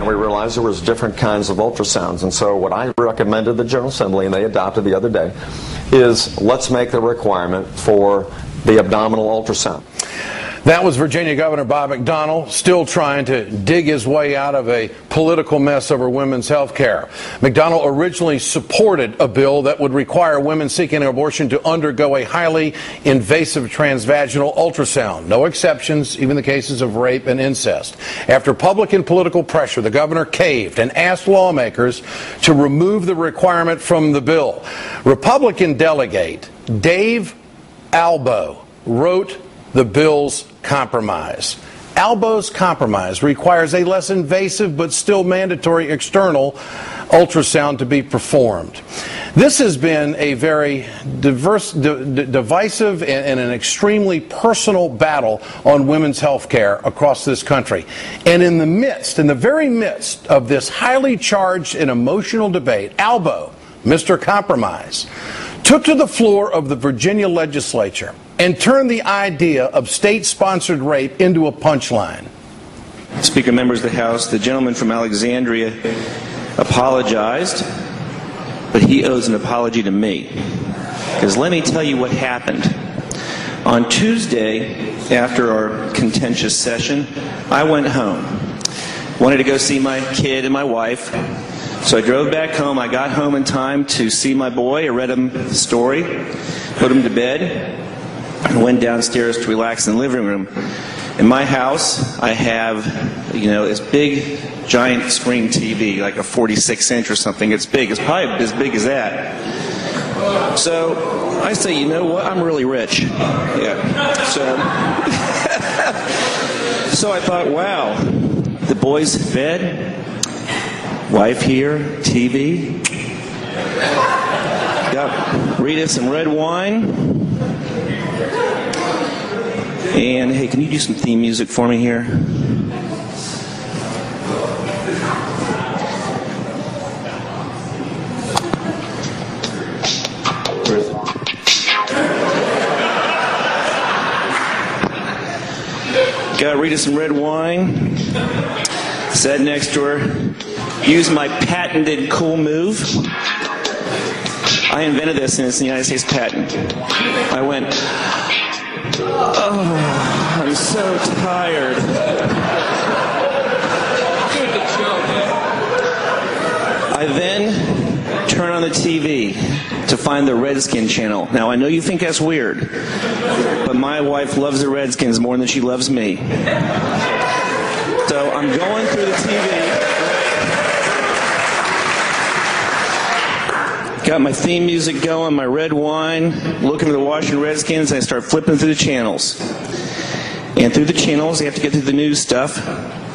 we realized there was different kinds of ultrasounds. And so what I recommended the General Assembly, and they adopted the other day, is let's make the requirement for the abdominal ultrasound. That was Virginia Governor Bob McDonnell, still trying to dig his way out of a political mess over women's health care. McDonnell originally supported a bill that would require women seeking an abortion to undergo a highly invasive transvaginal ultrasound. No exceptions, even in the cases of rape and incest. After public and political pressure, the governor caved and asked lawmakers to remove the requirement from the bill. Republican delegate Dave Albo wrote the bill's compromise. Albo's compromise requires a less invasive but still mandatory external ultrasound to be performed. This has been a very divisive and an extremely personal battle on women's health care across this country. And in the very midst of this highly charged and emotional debate, Albo, Mr. Compromise, took to the floor of the Virginia legislature and turned the idea of state-sponsored rape into a punchline. Speaker, members of the House, the gentleman from Alexandria apologized, but he owes an apology to me. Because let me tell you what happened. On Tuesday, after our contentious session, I went home. Wanted to go see my kid and my wife. So I drove back home. I got home in time to see my boy. I read him the story, put him to bed, and went downstairs to relax in the living room. In my house, I have, this big, giant screen TV, like a 46-inch or something. It's big. It's probably as big as that. So I say, you know what? I'm really rich. Yeah. So I thought, wow, the boy's fed, wife here, TV. Got Rita some red wine. And hey, can you do some theme music for me here? Where is it? Got Rita some red wine. Sat next to her. Used my patented cool move. I invented this, and it's the United States patent. I went, oh, I'm so tired. I then turn on the TV to find the Redskin channel. Now, I know you think that's weird, but my wife loves the Redskins more than she loves me. So I'm going through the TV. Got my theme music going, my red wine, looking at the Washington Redskins, and I start flipping through the channels. And through the channels, you have to get through the news stuff.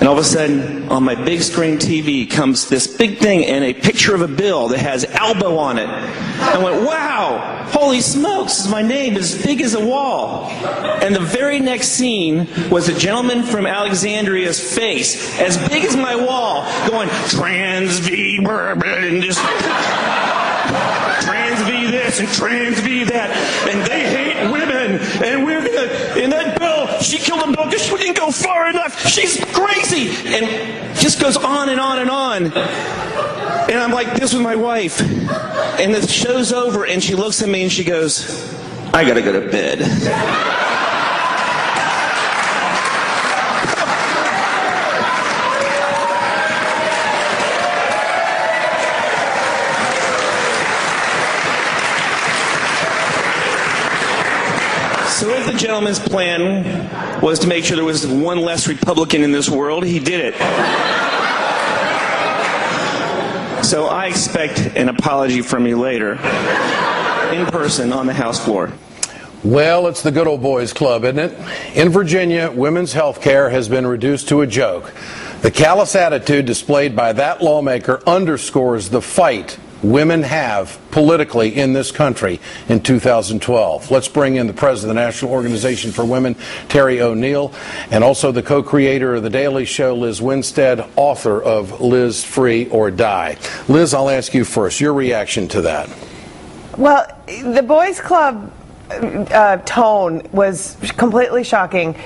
And all of a sudden, on my big screen TV comes this big thing and a picture of a bill that has Albo on it. I went, wow, holy smokes, my name is big as a wall. And the very next scene was a gentleman from Alexandria's face, as big as my wall, going, Trans-V, and just Trans-V this and Trans-V that, and they hate women, and we're gonna, in that bill, she killed them because she didn't go far enough, she's crazy, and just goes on and on and on. And I'm like this with my wife, and the show's over, and she looks at me and she goes, I gotta go to bed. So if the gentleman's plan was to make sure there was one less Republican in this world, he did it. So I expect an apology from you later, in person, on the House floor. Well, it's the good old boys club, isn't it? In Virginia, women's health care has been reduced to a joke. The callous attitude displayed by that lawmaker underscores the fight women have politically in this country in 2012. Let's bring in the president of the National Organization for Women, Terry O'Neill, and also the co-creator of The Daily Show, Liz Winstead, author of Liz Free or Die. Liz, I'll ask you first, your reaction to that. Well, the boys club tone was completely shocking,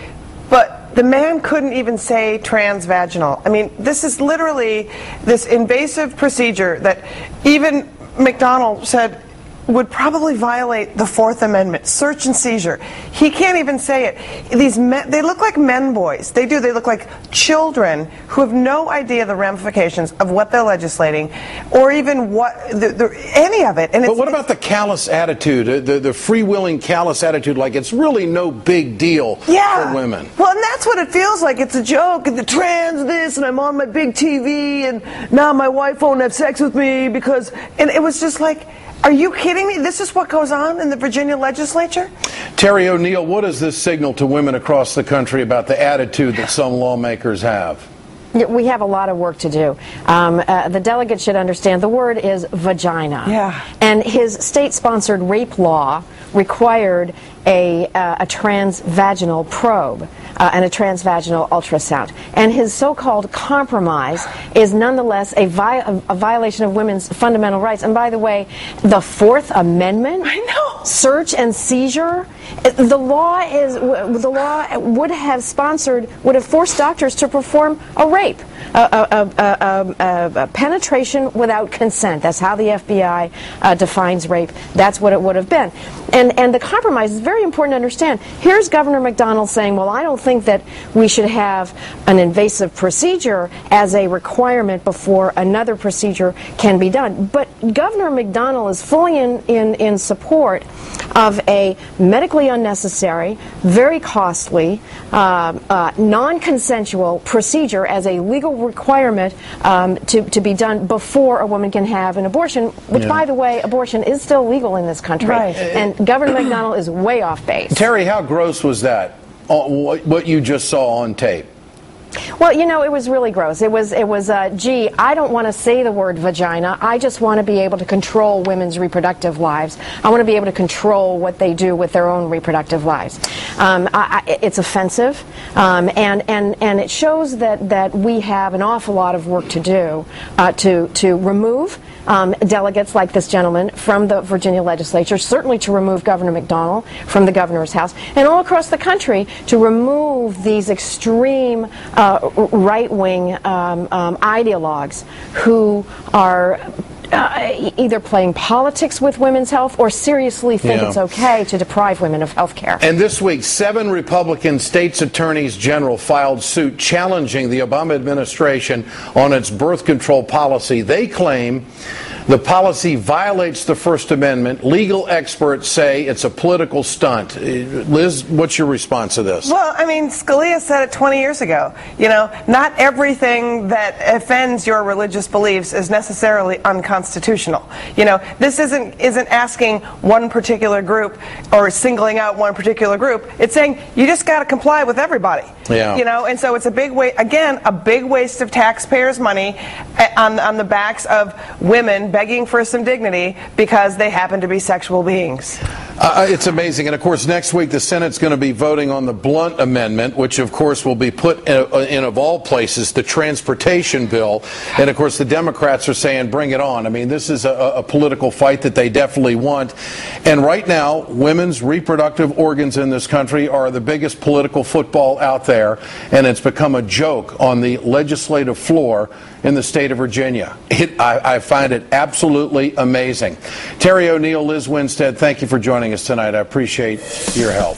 but the man couldn't even say transvaginal. I mean, this is literally this invasive procedure that even McDonald said would probably violate the Fourth Amendment, search and seizure. He can't even say it. These men, they look like men boys. They do. They look like children who have no idea the ramifications of what they're legislating, or even what any of it. And but what about the callous attitude, the freewheeling callous attitude, like it's really no big deal for women? Well, and that's what it feels like. It's a joke, and the trans this, and I'm on my big TV, and now my wife won't have sex with me because, and it was just like, are you kidding me? This is what goes on in the Virginia legislature? Terry O'Neill, what does this signal to women across the country about the attitude that some lawmakers have? We have a lot of work to do. The delegate should understand the word is vagina. Yeah. And his state-sponsored rape law required a trans-vaginal probe and a trans-vaginal ultrasound. And his so-called compromise is nonetheless a violation of women's fundamental rights. And by the way, the Fourth Amendment, I know, search and seizure, the law would have forced doctors to perform a rape, a penetration without consent. That's how the FBI defines rape. That's what it would have been. And the compromise is very important to understand. Here's Governor McDonald saying, well, I don't think that we should have an invasive procedure as a requirement before another procedure can be done. But Governor McDonald is fully in support of a medically unnecessary, very costly, non-consensual procedure as a legal requirement to be done before a woman can have an abortion, which, by the way, abortion is still legal in this country. Right. And Governor McDonald is way off base. Terry, how gross was that, what you just saw on tape? Well, you know, it was really gross. It was gee, I don't want to say the word vagina. I just want to be able to control women's reproductive lives. I want to be able to control what they do with their own reproductive lives. It's offensive, and it shows that we have an awful lot of work to do to remove delegates like this gentleman from the Virginia legislature, certainly to remove Governor McDonald from the governor's house, and all across the country to remove these extreme right-wing ideologues who are either playing politics with women's health or seriously think it's okay to deprive women of health care. And this week, 7 Republican states' attorneys general filed suit challenging the Obama administration on its birth control policy. They claim the policy violates the First Amendment. Legal experts say it's a political stunt. Liz, what's your response to this? Well, I mean, Scalia said it 20 years ago. You know, not everything that offends your religious beliefs is necessarily unconstitutional. You know, this isn't asking one particular group or singling out one particular group. It's saying you just got to comply with everybody. Yeah. You know, and so it's a big a big waste of taxpayers' money on the backs of women begging for some dignity because they happen to be sexual beings. It's amazing. And of course, next week the Senate's going to be voting on the Blunt Amendment, which of course will be put in of all places, the transportation bill. And of course, the Democrats are saying, bring it on. I mean, this is a political fight that they definitely want. And right now, women's reproductive organs in this country are the biggest political football out there. And it's become a joke on the legislative floor in the state of Virginia. I find it absolutely amazing. Terry O'Neill, Liz Winstead, thank you for joining us tonight. I appreciate your help.